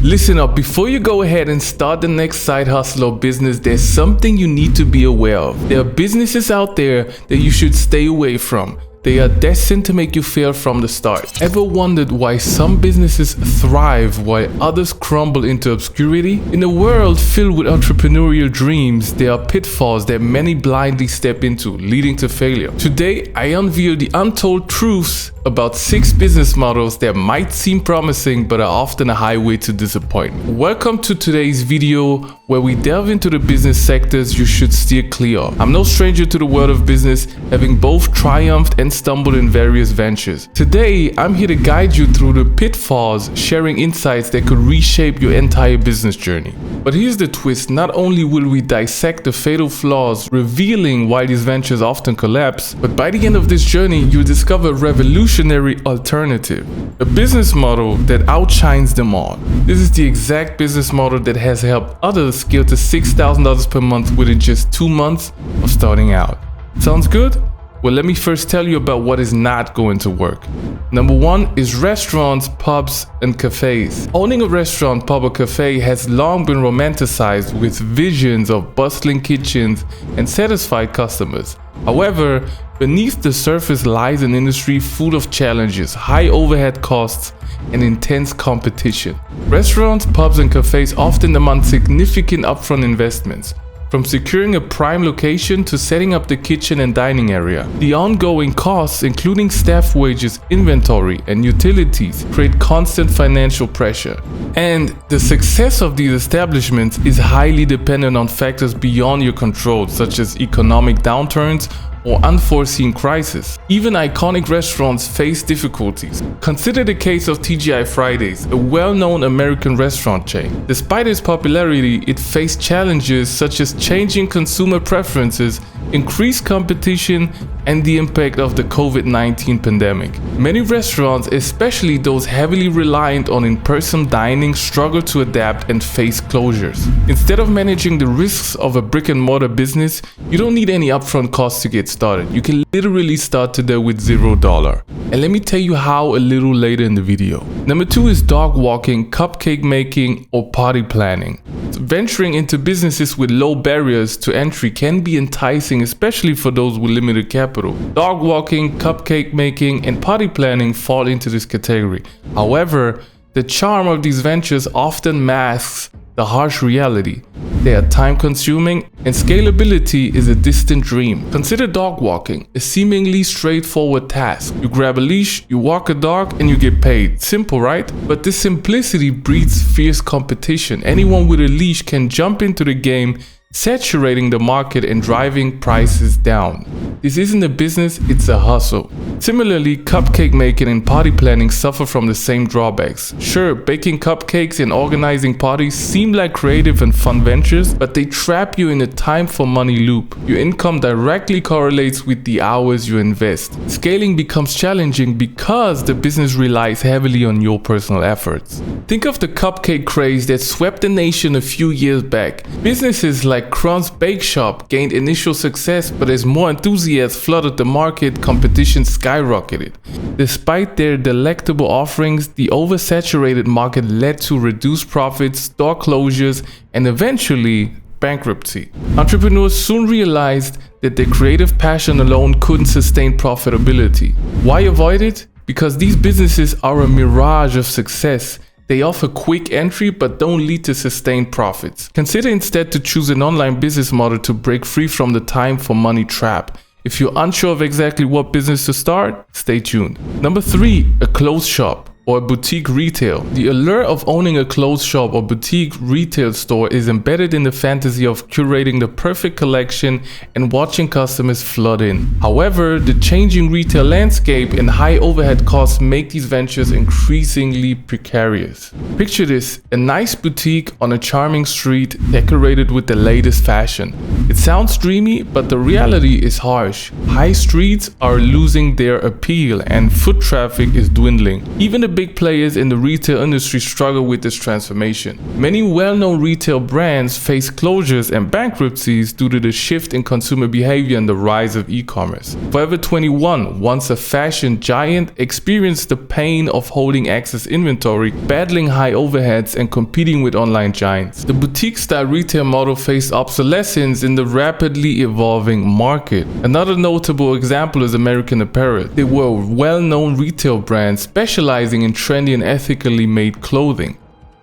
Listen up, before you go ahead and start the next side hustle or business, there's something you need to be aware of. There are businesses out there that you should stay away from. They are destined to make you fail from the start. Ever wondered why some businesses thrive while others crumble into obscurity? In a world filled with entrepreneurial dreams, there are pitfalls that many blindly step into, leading to failure. Today, I unveil the untold truths about 6 business models that might seem promising but are often a highway to disappointment. Welcome to today's video where we delve into the business sectors you should steer clear of. I'm no stranger to the world of business, having both triumphed and stumbled in various ventures. Today, I'm here to guide you through the pitfalls, sharing insights that could reshape your entire business journey. But here's the twist, not only will we dissect the fatal flaws, revealing why these ventures often collapse, but by the end of this journey, you'll discover a revolutionary alternative. A business model that outshines them all. This is the exact business model that has helped others scale to $6,000 per month within just 2 months of starting out. Sounds good? Well, let me first tell you about what is not going to work. Number 1 is restaurants, pubs, and cafes. Owning a restaurant, pub, or cafe has long been romanticized with visions of bustling kitchens and satisfied customers. However, beneath the surface lies an industry full of challenges, high overhead costs, and intense competition. Restaurants, pubs, and cafes often demand significant upfront investments, from securing a prime location to setting up the kitchen and dining area. The ongoing costs, including staff wages, inventory, and utilities, create constant financial pressure. And the success of these establishments is highly dependent on factors beyond your control, such as economic downturns or unforeseen crises. Even iconic restaurants face difficulties. Consider the case of TGI Fridays, a well-known American restaurant chain. Despite its popularity, it faced challenges such as changing consumer preferences, increased competition, and the impact of the COVID-19 pandemic. Many restaurants, especially those heavily reliant on in-person dining, struggle to adapt and face closures. Instead of managing the risks of a brick-and-mortar business, you don't need any upfront costs to get started. You can literally start today with $0. And let me tell you how a little later in the video. Number 2 is dog walking, cupcake making, or party planning. Venturing into businesses with low barriers to entry can be enticing, especially for those with limited capital. Dog walking, cupcake making, and party planning fall into this category. However, the charm of these ventures often masks the harsh reality. They are time-consuming, and scalability is a distant dream. Consider dog walking, a seemingly straightforward task. You grab a leash, you walk a dog, and you get paid. Simple, right? But this simplicity breeds fierce competition. Anyone with a leash can jump into the game, saturating the market and driving prices down. This isn't a business, it's a hustle. Similarly, cupcake making and party planning suffer from the same drawbacks. Sure, baking cupcakes and organizing parties seem like creative and fun ventures, but they trap you in a time for money loop. Your income directly correlates with the hours you invest. Scaling becomes challenging because the business relies heavily on your personal efforts. Think of the cupcake craze that swept the nation a few years back. Businesses like Crumb's Bake Shop gained initial success, but as more enthusiasts flooded the market, competition skyrocketed. Despite their delectable offerings, the oversaturated market led to reduced profits, store closures, and eventually bankruptcy. Entrepreneurs soon realized that their creative passion alone couldn't sustain profitability. Why avoid it? Because these businesses are a mirage of success. They offer quick entry but don't lead to sustained profits. Consider instead to choose an online business model to break free from the time for money trap. If you're unsure of exactly what business to start, stay tuned. Number 3, a clothes shop or boutique retail. The allure of owning a clothes shop or boutique retail store is embedded in the fantasy of curating the perfect collection and watching customers flood in. However, the changing retail landscape and high overhead costs make these ventures increasingly precarious. Picture this, a nice boutique on a charming street decorated with the latest fashion. It sounds dreamy, but the reality is harsh. High streets are losing their appeal and foot traffic is dwindling. Even the big players in the retail industry struggle with this transformation. Many well-known retail brands face closures and bankruptcies due to the shift in consumer behavior and the rise of e-commerce. Forever 21, once a fashion giant, experienced the pain of holding excess inventory, battling high overheads, and competing with online giants. The boutique-style retail model faced obsolescence in the rapidly evolving market. Another notable example is American Apparel. They were a well-known retail brand specializing in trendy and ethically made clothing.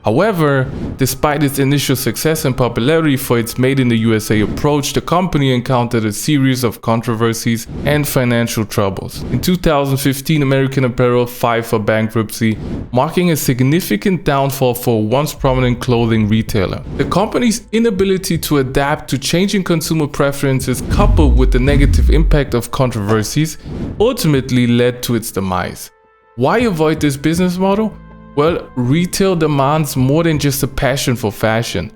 However, despite its initial success and popularity for its Made in the USA approach, the company encountered a series of controversies and financial troubles. In 2015, American Apparel filed for bankruptcy, marking a significant downfall for a once prominent clothing retailer. The company's inability to adapt to changing consumer preferences, coupled with the negative impact of controversies, ultimately led to its demise. Why avoid this business model? Well, retail demands more than just a passion for fashion.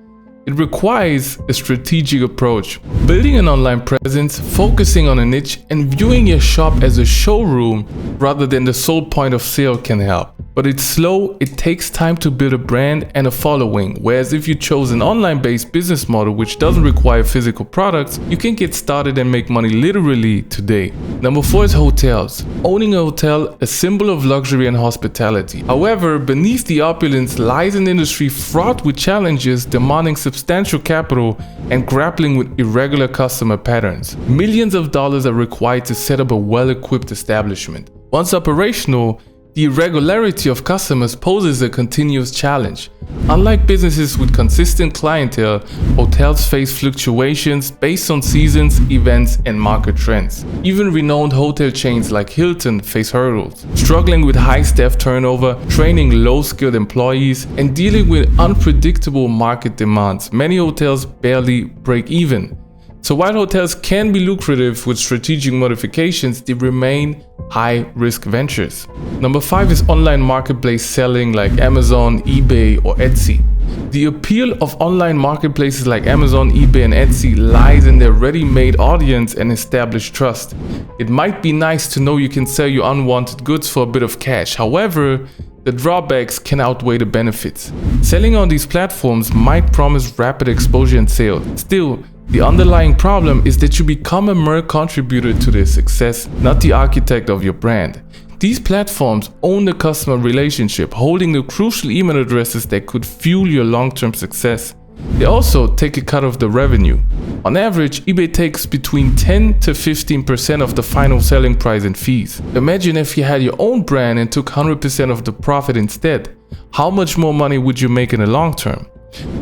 It requires a strategic approach. Building an online presence, focusing on a niche, and viewing your shop as a showroom rather than the sole point of sale can help. But it's slow, it takes time to build a brand and a following, whereas if you chose an online-based business model which doesn't require physical products, you can get started and make money literally today. Number 4 is hotels. Owning a hotel, a symbol of luxury and hospitality. However, beneath the opulence lies an industry fraught with challenges demanding substantial capital and grappling with irregular customer patterns. Millions of dollars are required to set up a well-equipped establishment. Once operational, the irregularity of customers poses a continuous challenge. Unlike businesses with consistent clientele, hotels face fluctuations based on seasons, events, and market trends. Even renowned hotel chains like Hilton face hurdles, struggling with high staff turnover, training low-skilled employees, and dealing with unpredictable market demands. Many hotels barely break even. So while hotels can be lucrative with strategic modifications, they remain high-risk ventures. Number 5 is online marketplace selling like Amazon, eBay, or Etsy. The appeal of online marketplaces like Amazon, eBay, and Etsy lies in their ready-made audience and established trust. It might be nice to know you can sell your unwanted goods for a bit of cash. However, the drawbacks can outweigh the benefits. Selling on these platforms might promise rapid exposure and sales. Still, the underlying problem is that you become a mere contributor to their success, not the architect of your brand. These platforms own the customer relationship, holding the crucial email addresses that could fuel your long-term success. They also take a cut of the revenue. On average, eBay takes between 10 to 15% of the final selling price in fees. Imagine if you had your own brand and took 100% of the profit instead. How much more money would you make in the long term?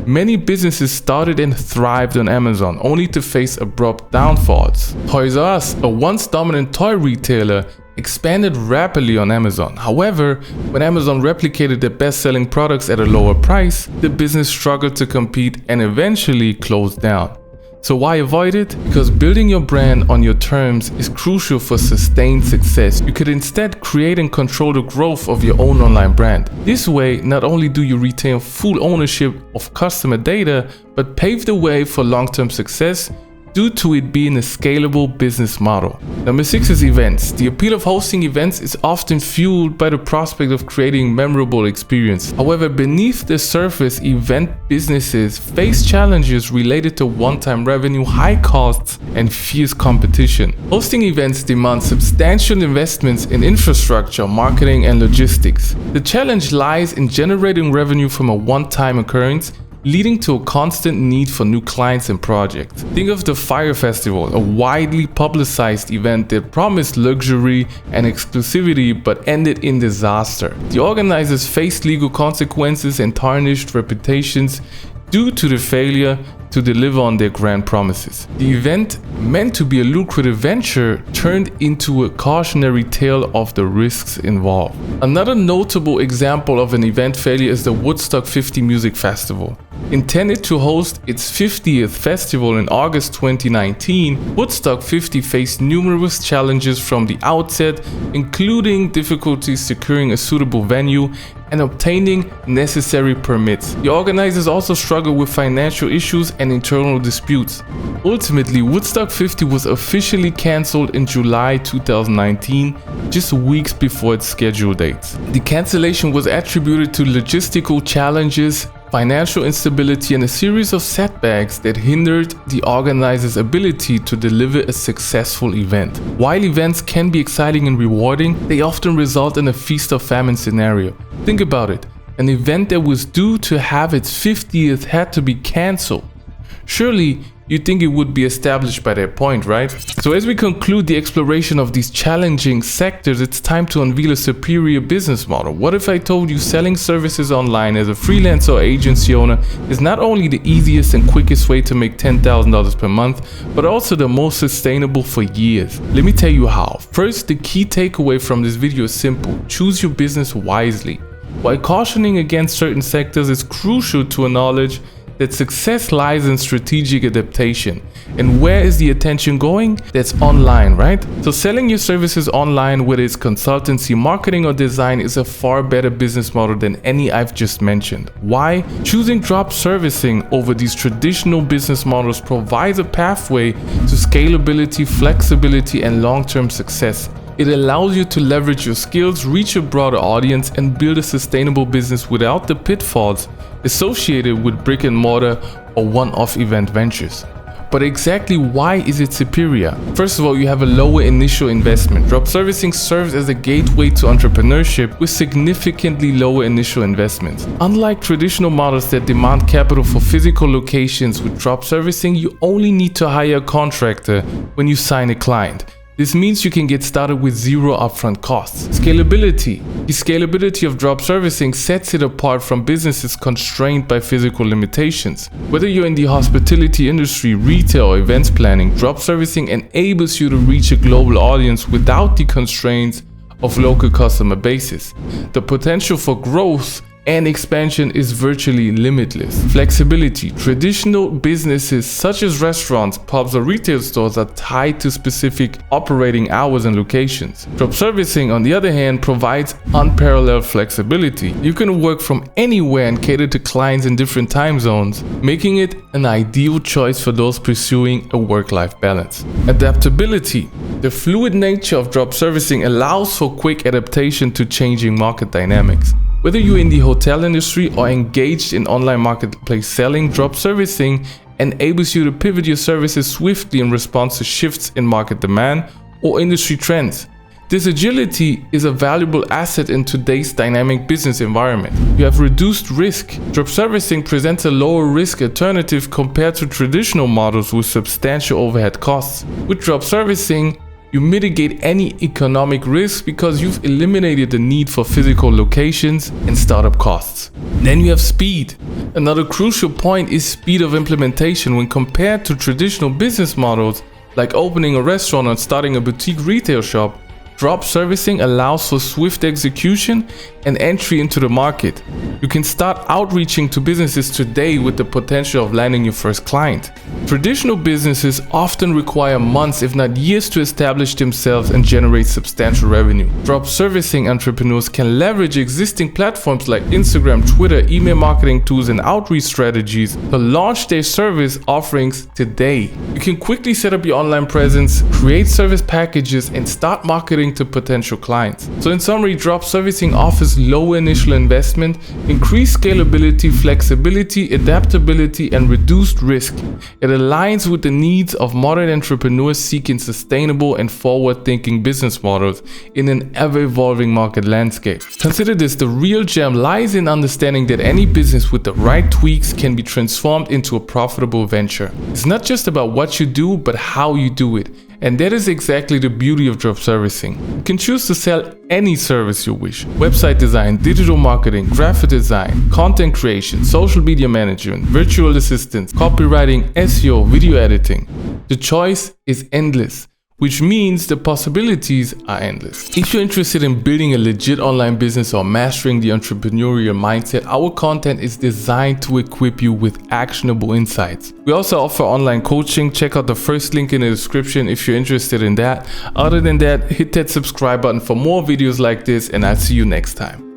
Many businesses started and thrived on Amazon, only to face abrupt downfalls. Toys R Us, a once dominant toy retailer, expanded rapidly on Amazon. However, when Amazon replicated their best-selling products at a lower price, the business struggled to compete and eventually closed down. So why avoid it? Because building your brand on your terms is crucial for sustained success. You could instead create and control the growth of your own online brand. This way, not only do you retain full ownership of customer data, but pave the way for long-term success due to it being a scalable business model. Number 6 is events. The appeal of hosting events is often fueled by the prospect of creating memorable experience. However, beneath the surface, event businesses face challenges related to one-time revenue, high costs, and fierce competition. Hosting events demands substantial investments in infrastructure, marketing, and logistics. The challenge lies in generating revenue from a one-time occurrence, leading to a constant need for new clients and projects. Think of the Fire Festival, a widely publicized event that promised luxury and exclusivity but ended in disaster. The organizers faced legal consequences and tarnished reputations due to the failure to deliver on their grand promises. The event, meant to be a lucrative venture, turned into a cautionary tale of the risks involved. Another notable example of an event failure is the Woodstock 50 Music Festival. Intended to host its 50th festival in August 2019, Woodstock 50 faced numerous challenges from the outset, including difficulties securing a suitable venue and obtaining necessary permits. The organizers also struggle with financial issues and internal disputes. Ultimately, Woodstock 50 was officially cancelled in July 2019, just weeks before its scheduled dates. The cancellation was attributed to logistical challenges, financial instability, and a series of setbacks that hindered the organizers' ability to deliver a successful event. While events can be exciting and rewarding, they often result in a feast or famine scenario. Think about it. An event that was due to have its 50th had to be cancelled. Surely, you'd think it would be established by that point, right? So as we conclude the exploration of these challenging sectors, it's time to unveil a superior business model. What if I told you selling services online as a freelancer or agency owner is not only the easiest and quickest way to make $10,000 per month, but also the most sustainable for years? Let me tell you how. First, the key takeaway from this video is simple. Choose your business wisely. While cautioning against certain sectors, it's crucial to acknowledge that success lies in strategic adaptation. And where is the attention going? That's online, right? So selling your services online, whether it's consultancy, marketing, or design, is a far better business model than any I've just mentioned. Why? Choosing drop servicing over these traditional business models provides a pathway to scalability, flexibility, and long-term success. It allows you to leverage your skills, reach a broader audience, and build a sustainable business without the pitfalls associated with brick and mortar or one-off event ventures. But exactly why is it superior? First of all, you have a lower initial investment. Drop servicing serves as a gateway to entrepreneurship with significantly lower initial investments. Unlike traditional models that demand capital for physical locations, with drop servicing, you only need to hire a contractor when you sign a client. This means you can get started with zero upfront costs. Scalability. The scalability of drop servicing sets it apart from businesses constrained by physical limitations. Whether you're in the hospitality industry, retail, or events planning, drop servicing enables you to reach a global audience without the constraints of local customer bases. The potential for growth and expansion is virtually limitless. Flexibility. Traditional businesses such as restaurants, pubs, or retail stores are tied to specific operating hours and locations. Drop servicing, on the other hand, provides unparalleled flexibility. You can work from anywhere and cater to clients in different time zones, making it an ideal choice for those pursuing a work-life balance. Adaptability. The fluid nature of drop servicing allows for quick adaptation to changing market dynamics. Whether you're in the hotel industry or engaged in online marketplace selling, drop servicing enables you to pivot your services swiftly in response to shifts in market demand or industry trends. This agility is a valuable asset in today's dynamic business environment. You have reduced risk. Drop servicing presents a lower risk alternative compared to traditional models with substantial overhead costs. With drop servicing, you mitigate any economic risk because you've eliminated the need for physical locations and startup costs. Then you have speed. Another crucial point is speed of implementation. When compared to traditional business models like opening a restaurant or starting a boutique retail shop, drop servicing allows for swift execution and entry into the market. You can start outreaching to businesses today with the potential of landing your first client. Traditional businesses often require months, if not years, to establish themselves and generate substantial revenue. Drop servicing entrepreneurs can leverage existing platforms like Instagram, Twitter, email marketing tools, and outreach strategies to launch their service offerings today. You can quickly set up your online presence, create service packages, and start marketing to potential clients. So in summary, drop servicing offers low initial investment, increased scalability, flexibility, adaptability, and reduced risk. It aligns with the needs of modern entrepreneurs seeking sustainable and forward-thinking business models in an ever-evolving market landscape. Consider this: the real gem lies in understanding that any business with the right tweaks can be transformed into a profitable venture. It's not just about what you do, but how you do it. And that is exactly the beauty of drop servicing. You can choose to sell any service you wish: website design, digital marketing, graphic design, content creation, social media management, virtual assistants, copywriting, SEO, video editing. The choice is endless, which means the possibilities are endless. If you're interested in building a legit online business or mastering the entrepreneurial mindset, our content is designed to equip you with actionable insights. We also offer online coaching. Check out the first link in the description if you're interested in that. Other than that, hit that subscribe button for more videos like this, and I'll see you next time.